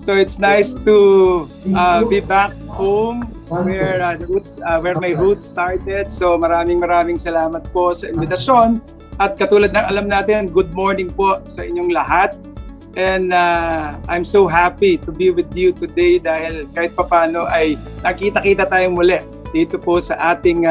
So it's nice to be back home where where my roots started. So maraming salamat po sa invitasyon. At katulad ng alam natin, good morning po sa inyong lahat. And I'm so happy to be with you today dahil kahit papano ay nakita-kita tayong muli dito po sa ating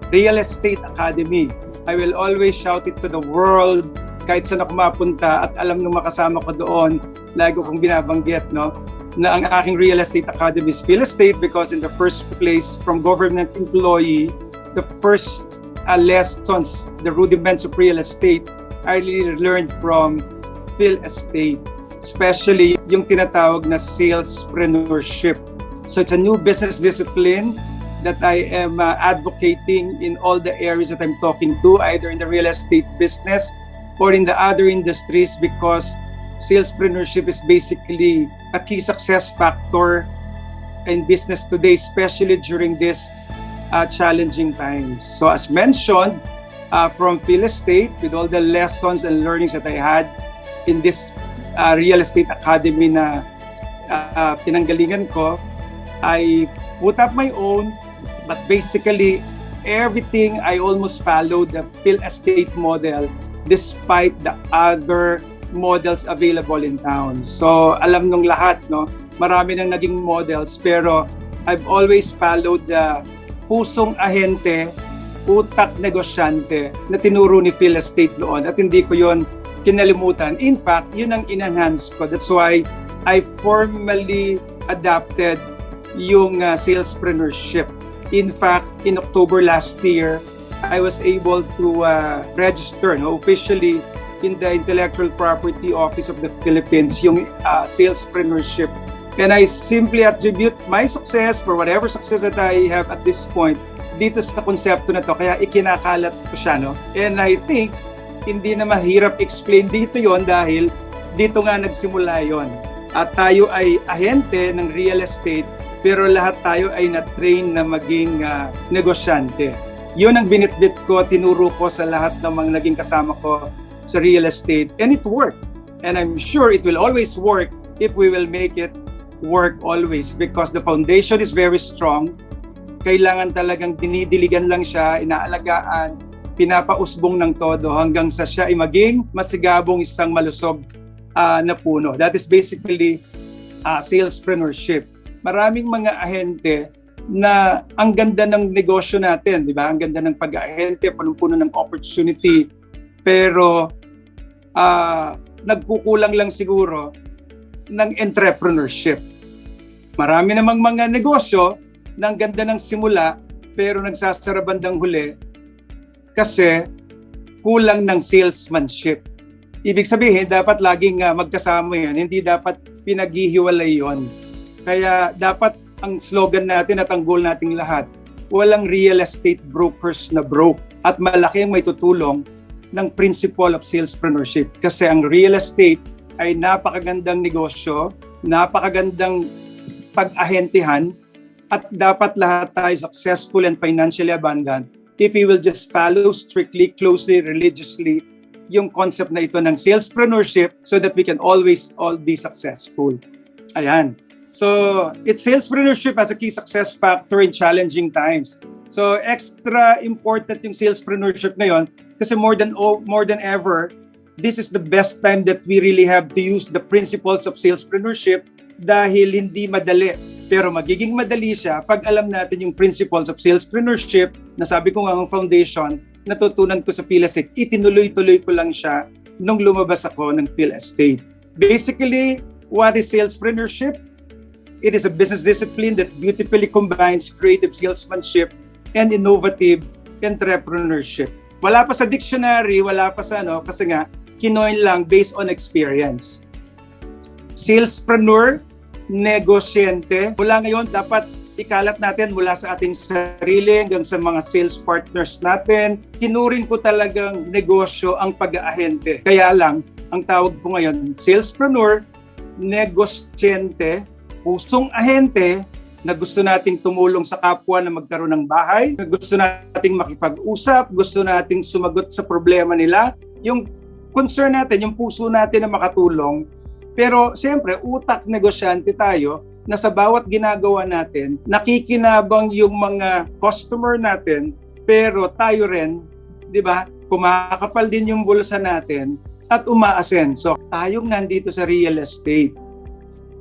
Real Estate Academy. I will always shout it to the world kahit saan ako mapunta at alam nung makasama ko doon, lagi kong binabanggit, no, na ang aking Real Estate Academy is Real Estate because in the first place, from government employee, the first lessons, the rudiments of real estate, I really learned from Real Estate, especially yung tinatawag na salespreneurship. So it's a new business discipline that I am advocating in all the areas that I'm talking to, either in the real estate business or in the other industries, because salespreneurship is basically a key success factor in business today, especially during this challenging times. So as mentioned, from real estate, with all the lessons and learnings that I had in this Real Estate Academy na pinanggalingan ko, I put up my own, but basically everything I almost followed the real estate model despite the other models available in town. So alam nung lahat, no, marami nang naging models, pero I've always followed the pusong ahente, utak negosyante na tinuro ni Real Estate noon at hindi ko yon kinalimutan. In fact, yun ang in-enhance ko. That's why I formally adapted yung salespreneurship. In fact, in October last year, I was able to register officially in the Intellectual Property Office of the Philippines yung salespreneurship. And I simply attribute my success for whatever success that I have at this point dito sa konsepto na to. Kaya ikinakalat ko siya, no? And I think hindi na mahirap explain dito yon dahil dito nga nagsimula yon. At tayo ay ahente ng real estate, pero lahat tayo ay na-train na maging negosyante. Yun ang binitbit ko, tinuro ko sa lahat ng mga naging kasama ko sa real estate. And it worked. And I'm sure it will always work if we will make it work always, because the foundation is very strong. Kailangan talagang dinidiligan lang siya, inaalagaan, pinapausbong ng todo hanggang sa siya ay maging masigabong isang malusog na puno. That is basically salespreneurship. Maraming mga ahente na ang ganda ng negosyo natin, di ba? Ang ganda ng pag-ahente, punong-puno ng opportunity. Pero nagkukulang lang siguro ng entrepreneurship. Marami namang mga negosyo na ang ganda ng simula pero nagsasara bandang huli kasi kulang ng salesmanship. Ibig sabihin, dapat laging magkasama yan. Hindi dapat pinaghihiwalay yon. Kaya dapat ang slogan natin at ang goal nating lahat, walang real estate brokers na broke. At malaki ang may tutulong ng principle of salespreneurship. Kasi ang real estate ay napakagandang negosyo, napakagandang pag-ahentihan, at dapat lahat tayo successful and financially abundant if we will just follow strictly, closely, religiously yung concept na ito ng salespreneurship so that we can always all be successful. Ayan. So, it's salespreneurship as a key success factor in challenging times. So, extra important yung salespreneurship ngayon kasi more than ever, this is the best time that we really have to use the principles of salespreneurship dahil hindi madali. Pero magiging madali siya pag alam natin yung principles of salespreneurship na sabi ko nga ang foundation, natutunan ko sa Real Estate. Itinuloy-tuloy ko lang siya nung lumabas ako ng Real Estate. Basically, what is salespreneurship? It is a business discipline that beautifully combines creative salesmanship and innovative entrepreneurship. Wala pa sa dictionary, wala pa sa kasi nga, kinoin lang based on experience. Salespreneur, negosyante. Mula ngayon, dapat ikalat natin mula sa ating sarili hanggang sa mga sales partners natin. Tinuring ko talagang negosyo ang pag-aahente. Kaya lang, ang tawag ko ngayon, salespreneur, negosyante, pusong ahente na gusto nating tumulong sa kapwa na magkaroon ng bahay, na gusto nating makipag-usap, gusto nating sumagot sa problema nila. Yung concern natin, yung puso natin na makatulong Pero siyempre, utak negosyante tayo na sa bawat ginagawa natin, nakikinabang yung mga customer natin, pero tayo rin, di ba, kumakapal din yung bulsa natin at umaasenso. Tayong nandito sa real estate,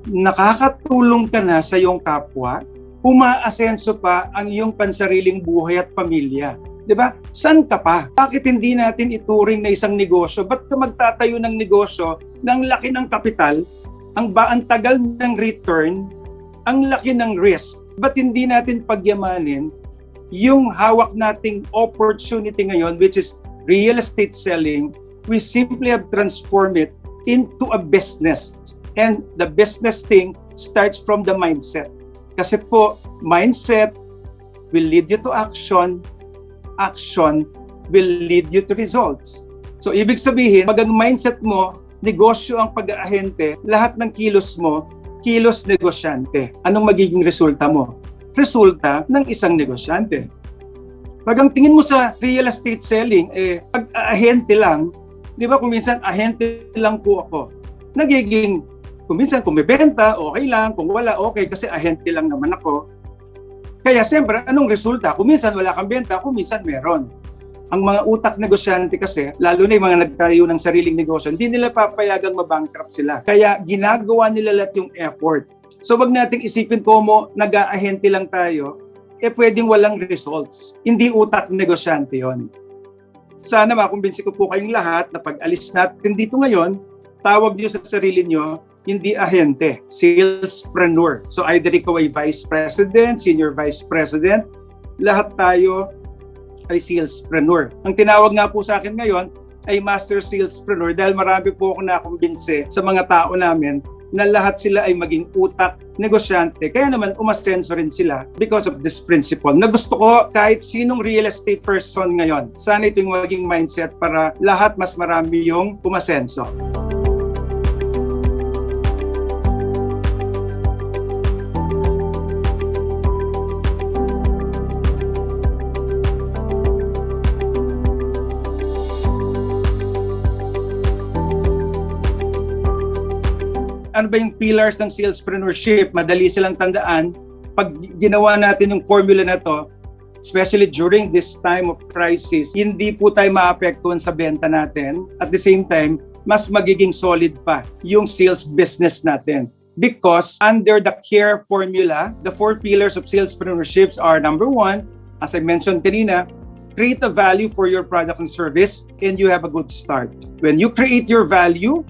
nakakatulong ka na sa iyong kapwa, umaasenso pa ang iyong pansariling buhay at pamilya. Di ba? San ka pa? Bakit hindi natin ituring na isang negosyo? Ba't ka magtatayo ng negosyo ng laki ng kapital, ang tagal ng return, ang laki ng risk? Ba't hindi natin pagyamanin yung hawak nating opportunity ngayon, which is real estate selling? We simply have transformed it into a business. And the business thing starts from the mindset. Kasi po, mindset will lead you to action. Action will lead you to results. So, ibig sabihin, pag ang mindset mo, negosyo ang pag-aahente, lahat ng kilos mo, kilos negosyante. Anong magiging resulta mo? Resulta ng isang negosyante. Pag ang tingin mo sa real estate selling, pag-aahente lang, di ba kung minsan, ahente lang po ako. Nagiging, kung minsan, kung may benta, okay lang. Kung wala, okay, kasi ahente lang naman ako. Kaya siyempre, anong resulta? Kung minsan wala kang benta, kung minsan meron. Ang mga utak negosyante kasi, lalo na yung mga nagtayo ng sariling negosyo, hindi nila papayagang mabankrupt sila. Kaya ginagawa nila lahat yung effort. So wag nating isipin mo, nag-aahente lang tayo, pwedeng walang results. Hindi utak negosyante yon. Sana makumbinsi ko po kayong lahat na pag-alis natin dito ngayon, tawag niyo sa sarili niyo, hindi ahente, salespreneur. So either ikaw ay vice president, senior vice president, lahat tayo ay salespreneur. Ang tinawag nga po sa akin ngayon ay master salespreneur dahil marami po akong nakumbinse sa mga tao namin na lahat sila ay maging utak negosyante. Kaya naman umasenso rin sila because of this principle. Na gusto ko kahit sinong real estate person ngayon, sana ito yung maging mindset para lahat mas marami yung umasenso. Ano ba yung pillars ng salespreneurship? Madali silang tandaan. Pag ginawa natin yung formula na to, especially during this time of crisis, hindi po tayo maapektuhan sa benta natin. At the same time, mas magiging solid pa yung sales business natin. Because under the CARE formula, the 4 pillars of salespreneurship are: number 1, as I mentioned kanina, create a value for your product and service, and you have a good start. When you create your value,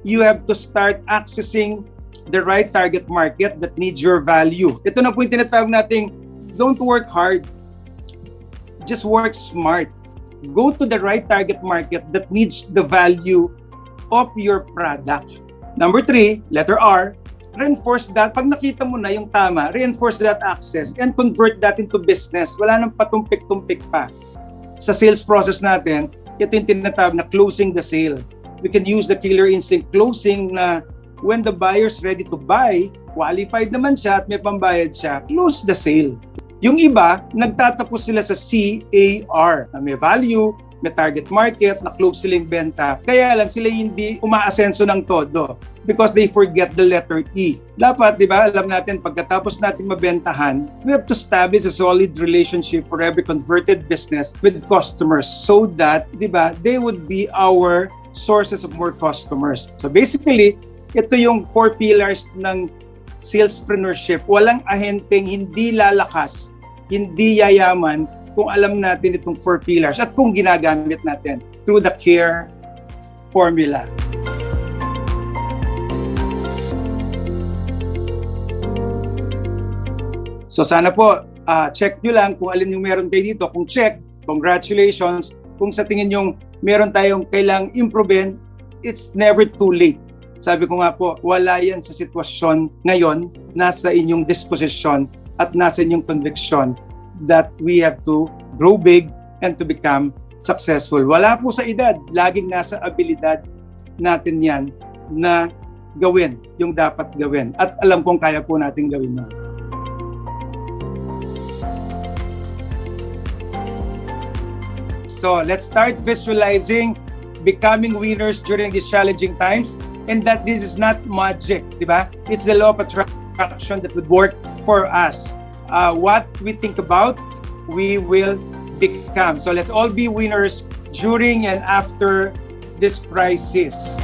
you have to start accessing the right target market that needs your value. Ito na po yung tinatawag nating, don't work hard, just work smart. Go to the right target market that needs the value of your product. Number 3, letter R, reinforce that. Pag nakita mo na yung tama, reinforce that access and convert that into business. Wala nang patumpik-tumpik pa. Sa sales process natin, ito yung tinatawag na closing the sale. We can use the killer instinct closing na when the buyer's ready to buy, qualified naman siya at may pambayad siya, close the sale. Yung iba, nagtatapos sila sa CAR, na may value, may target market, na-close sila yung benta. Kaya lang sila hindi umaasenso ng todo because they forget the letter E. Dapat, di ba, alam natin, pagkatapos natin mabentahan, we have to establish a solid relationship for every converted business with customers so that, di ba, they would be our sources of more customers. So basically, ito yung 4 pillars ng salespreneurship. Walang ahenteng hindi lalakas, hindi yayaman kung alam natin itong 4 pillars at kung ginagamit natin through the CARE formula. So sana po, check nyo lang kung alin yung meron kayo dito. Kung check, congratulations. Kung sa tingin yung meron tayong kailangang improvein, it's never too late. Sabi ko nga po, wala yan sa sitwasyon ngayon, nasa inyong disposition at nasa inyong conviction that we have to grow big and to become successful. Wala po sa edad, laging nasa abilidad natin yan na gawin yung dapat gawin. At alam kong kaya po natin gawin yun. So let's start visualizing becoming winners during these challenging times. and that this is not magic, di ba? It's the law of attraction that would work for us. What we think about, we will become. So let's all be winners during and after this crisis.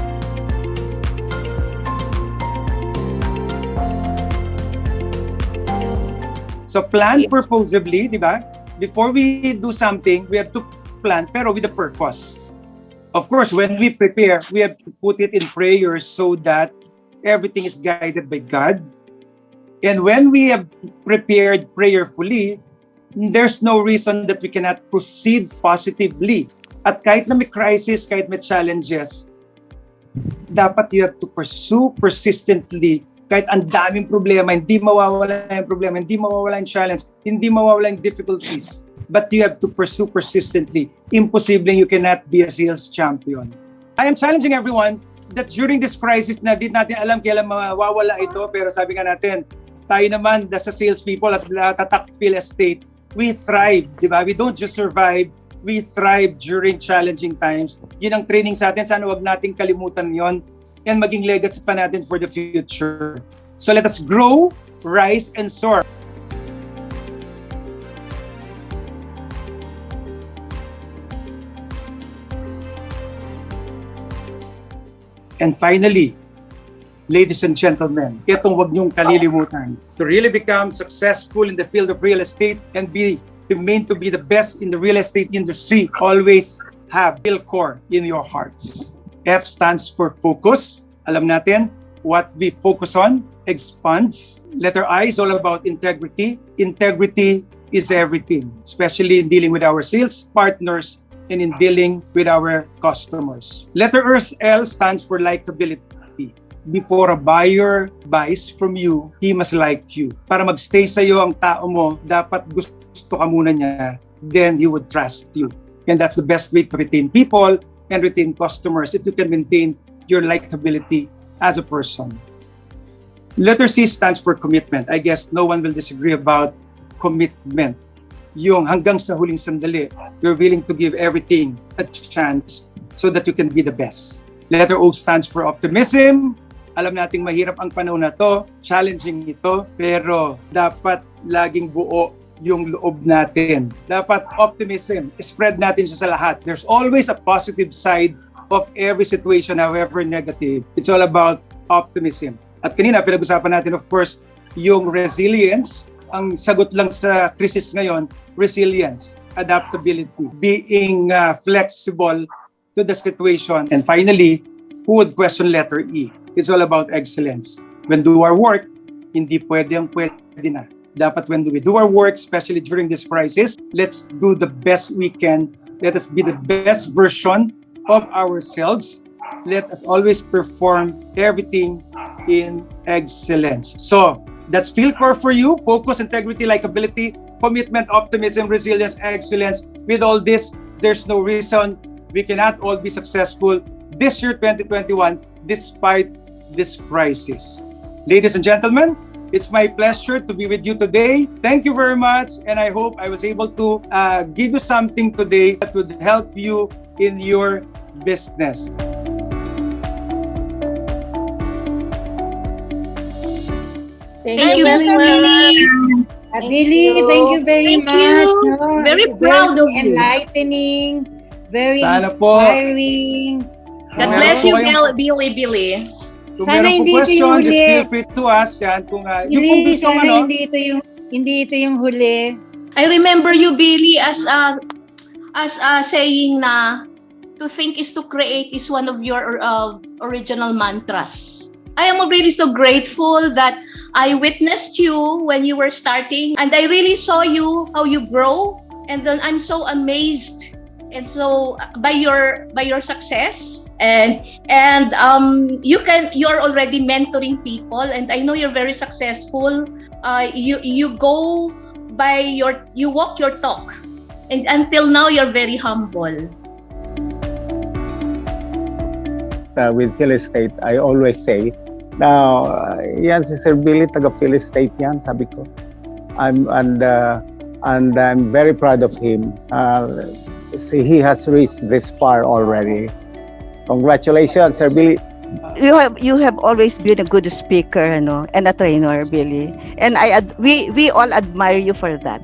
So plan purposefully, di ba? Before we do something, we have to plan, pero with a purpose. Of course, when we prepare, we have to put it in prayer so that everything is guided by God. And when we have prepared prayerfully, there's no reason that we cannot proceed positively. At kahit na may crisis, kahit may challenges, dapat you have to pursue persistently. Kahit ang daming problema, hindi mawawala yung problema, hindi mawawala yung challenge, hindi mawawala yung difficulties. But you have to pursue persistently. Imposible you cannot be a sales champion. I am challenging everyone that during this crisis na di natin alam kailan mawawala ito, pero sabi nga natin, tayo naman sa salespeople at tatak real estate, we thrive, di ba? We don't just survive, we thrive during challenging times. Yun ang training sa atin, sana wag nating kalimutan yon and maging legacy pa natin for the future. So let us grow, rise, and soar. And finally, ladies and gentlemen, itong wag niyong kalilimutan. To really become successful in the field of real estate and remain to be the best in the real estate industry, always have real core in your hearts. F stands for focus. Alam natin, what we focus on expands. Letter I is all about integrity. Integrity is everything, especially in dealing with our sales partners and in dealing with our customers. Letter L stands for likability. Before a buyer buys from you, he must like you. Para magstay sa'yo ang tao mo, dapat gusto ka muna niya, then he would trust you. And that's the best way to retain people and retain customers if you can maintain your likability as a person. Letter C stands for commitment. I guess no one will disagree about commitment. Yung hanggang sa huling sandali, you're willing to give everything a chance so that you can be the best. Letter O stands for optimism. Alam nating mahirap ang panahon na to, challenging ito, pero dapat laging buo yung loob natin. Dapat optimism, spread natin siya sa lahat. There's always a positive side of every situation, however negative. It's all about optimism. At kanina, pinag-usapan natin, of course, yung resilience. Ang sagot lang sa crisis ngayon, resilience, adaptability, being flexible to the situation. And finally, who would question letter E? It's all about excellence. When do our work, hindi pwede na. Dapat when we do our work, especially during this crisis, let's do the best we can. Let us be the best version of ourselves. Let us always perform everything in excellence. So, that's Philcore for you. Focus, integrity, likability, commitment, optimism, resilience, excellence. With all this, there's no reason we cannot all be successful this year, 2021, despite this crisis. Ladies and gentlemen, it's my pleasure to be with you today. Thank you very much, and I hope I was able to give you something today that would help you in your business. Thank you, Sir Billy. Billy, thank you very Thank much. you. No, Very proud of you. enlightening, very Sana po. inspiring. God Meron bless po you, kayong- Billy. Kung Sana meron po hindi ito question, yung just huli. feel free to ask yan. Kung yung Billy, kung gusto sana ano, hindi ito yung huli. I remember you, Billy, as saying na to think is to create is one of your original mantras. I am really so grateful that I witnessed you when you were starting, and I really saw you how you grow, and then I'm so amazed and so by your success, and you're already mentoring people, and I know you're very successful. You go by you walk your talk, and until now you're very humble. With Phil Estate, I always say, now, yan si Sir Billy, taga Phil Estate yan, sabi ko. And I'm very proud of him. He has reached this far already. Congratulations, Sir Billy. you have always been a good speaker, and a trainer, Billy. And we all admire you for that.